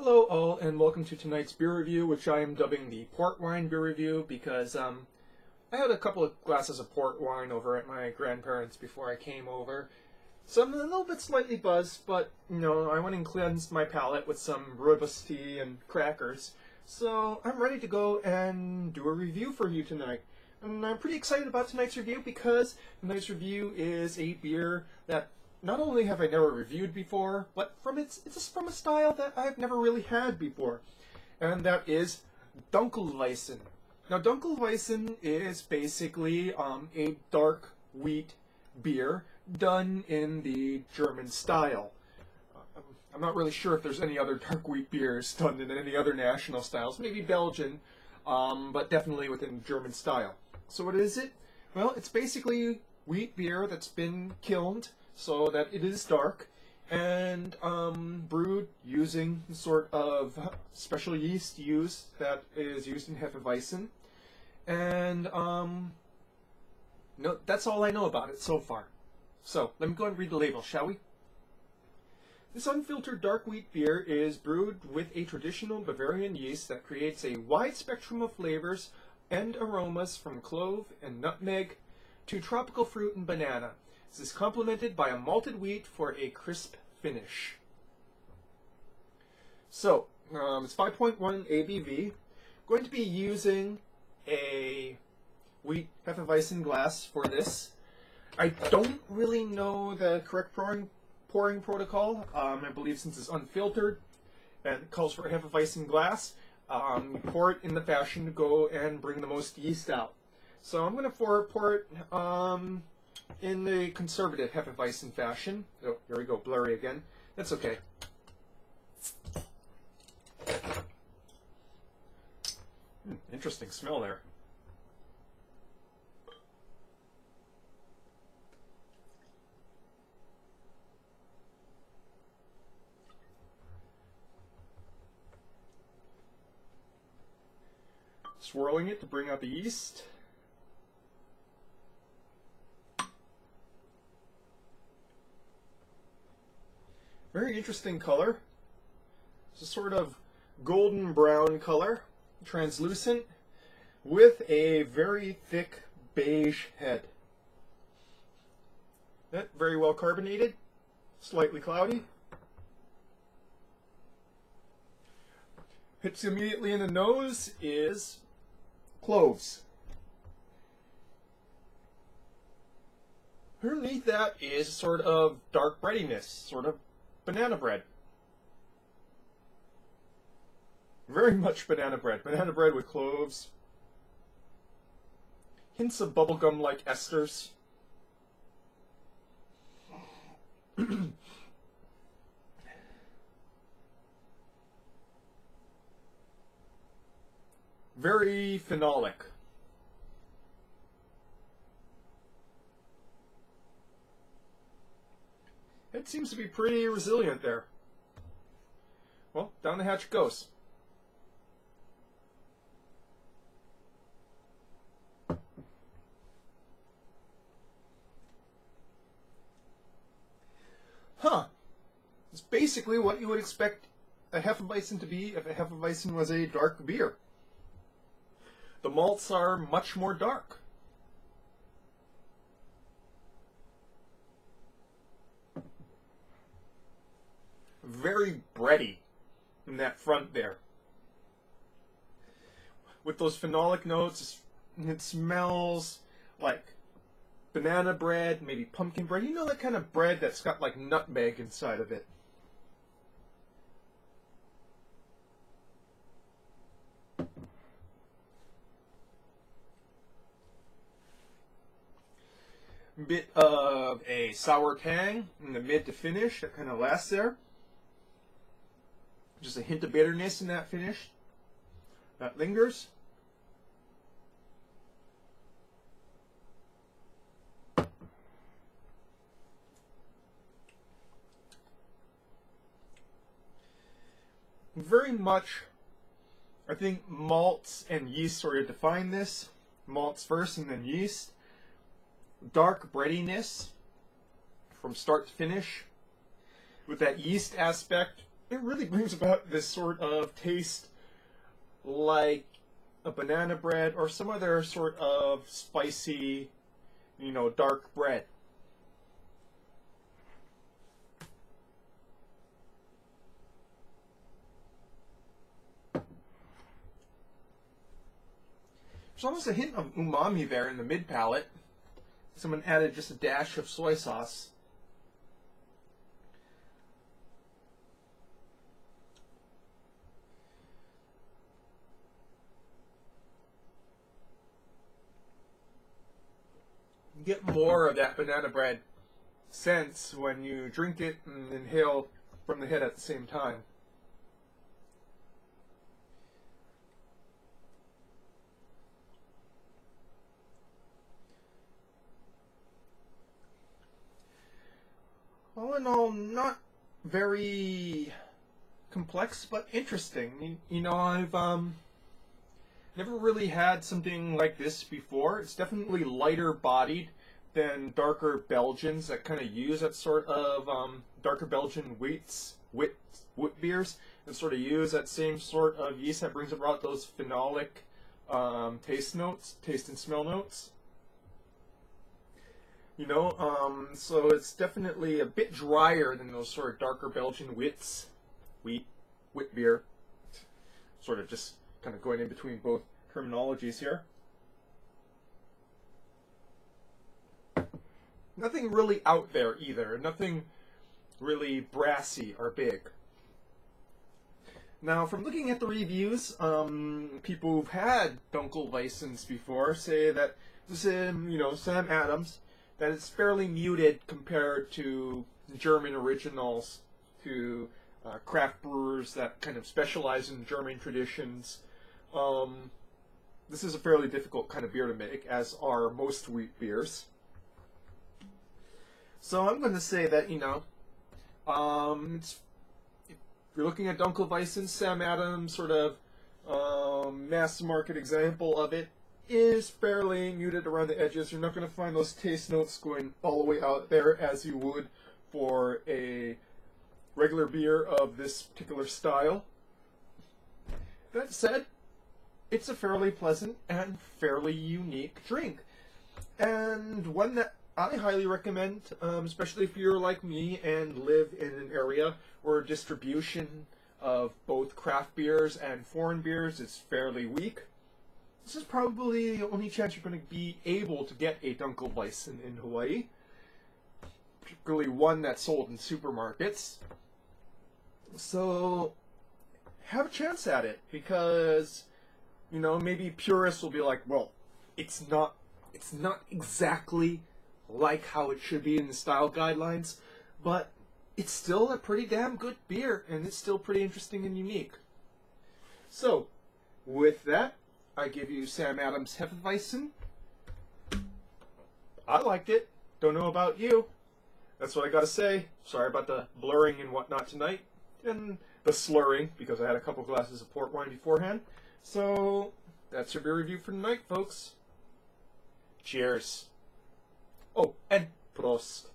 Hello all, and welcome to tonight's beer review, which I am dubbing the port wine beer review because I had a couple of glasses of port wine over at my grandparents' before I came over. So I'm a little bit slightly buzzed, but I went and cleansed my palate with some rooibos tea and crackers. So I'm ready to go and do a review for you tonight. And I'm pretty excited about tonight's review because tonight's review is a beer that not only have I never reviewed before, but it's from a style that I've never really had before, and that is Dunkelweizen. Now, Dunkelweizen is basically a dark wheat beer done in the German style. I'm not really sure if there's any other dark wheat beers done in any other national styles, maybe Belgian, but definitely within German style. So what is it? Well, it's basically wheat beer that's been kilned so that it is dark and brewed using sort of special yeast that is used in Hefeweizen. And no, that's all I know about it so far. So let me go and read the label, shall we? This unfiltered dark wheat beer is brewed with a traditional Bavarian yeast that creates a wide spectrum of flavors and aromas from clove and nutmeg to tropical fruit and banana. This is complemented by a malted wheat for a crisp finish. So, it's 5.1 ABV. Going to be using a wheat Hefeweizen glass for this. I don't really know the correct pouring protocol. I believe since it's unfiltered and it calls for a Hefeweizen glass, you pour it in the fashion to go and bring the most yeast out. So I'm going to pour it in the conservative Hefeweizen fashion. Oh, here we go, blurry again. That's okay. Interesting smell there. Swirling it to bring out the yeast. Very interesting color. It's a sort of golden brown color, translucent, with a very thick beige head. That very well carbonated, slightly cloudy. Hits immediately in the nose is cloves. Underneath that is sort of dark breadiness, sort of banana bread. Very much banana bread. Banana bread with cloves. Hints of bubblegum-like esters. Very phenolic. It seems to be pretty resilient there. Well, down the hatch it goes. Huh. It's basically what you would expect a Hefeweizen to be if a Hefeweizen was a dark beer. The malts are much more dark. Very bready in that front there. With those phenolic notes, it smells like banana bread, maybe pumpkin bread. You know that kind of bread that's got like nutmeg inside of it. Bit of a sour tang in the mid to finish that kind of lasts there. Just a hint of bitterness in that finish that lingers. Very much, I think malts and yeast sort of define this. Malts first and then yeast. Dark breadiness from start to finish with that yeast aspect it really brings about this sort of taste like a banana bread or some other sort of spicy, dark bread. There's almost a hint of umami there in the mid palate. Someone added just a dash of soy sauce. You get more of that banana bread sense when you drink it and inhale from the head at the same time. All in all, not very complex, but interesting. I've never really had something like this before. It's definitely lighter bodied than darker Belgians that kind of use that sort of darker Belgian wit beers and sort of use that same sort of yeast that brings about those phenolic taste and smell notes. So it's definitely a bit drier than those sort of darker Belgian wit beer. Sort of just kind of going in between both terminologies here. Nothing really out there either. Nothing really brassy or big. Now, from looking at the reviews, people who've had Dunkelweizens before say that Sam Adams, that it's fairly muted compared to German originals, to craft brewers that kind of specialize in German traditions. This is a fairly difficult kind of beer to make, as are most wheat beers. So I'm going to say that, if you're looking at Dunkelweizen, Sam Adams' sort of mass market example of it is fairly muted around the edges. You're not going to find those taste notes going all the way out there as you would for a regular beer of this particular style. That said, it's a fairly pleasant and fairly unique drink, and one that I highly recommend, especially if you're like me and live in an area where distribution of both craft beers and foreign beers is fairly weak. This is probably the only chance you're going to be able to get a Dunkelweizen in Hawaii, particularly one that's sold in supermarkets. So have a chance at it, because maybe purists will be like, well, it's not exactly like how it should be in the style guidelines, but it's still a pretty damn good beer, and it's still pretty interesting and unique. So with that, I give you Sam Adams Hefeweizen. I liked it. Don't know about you. That's what I gotta say. Sorry about the blurring and whatnot tonight, and the slurring, because I had a couple glasses of port wine beforehand. So that's your beer review for tonight, folks. Cheers. Oh, and Prost.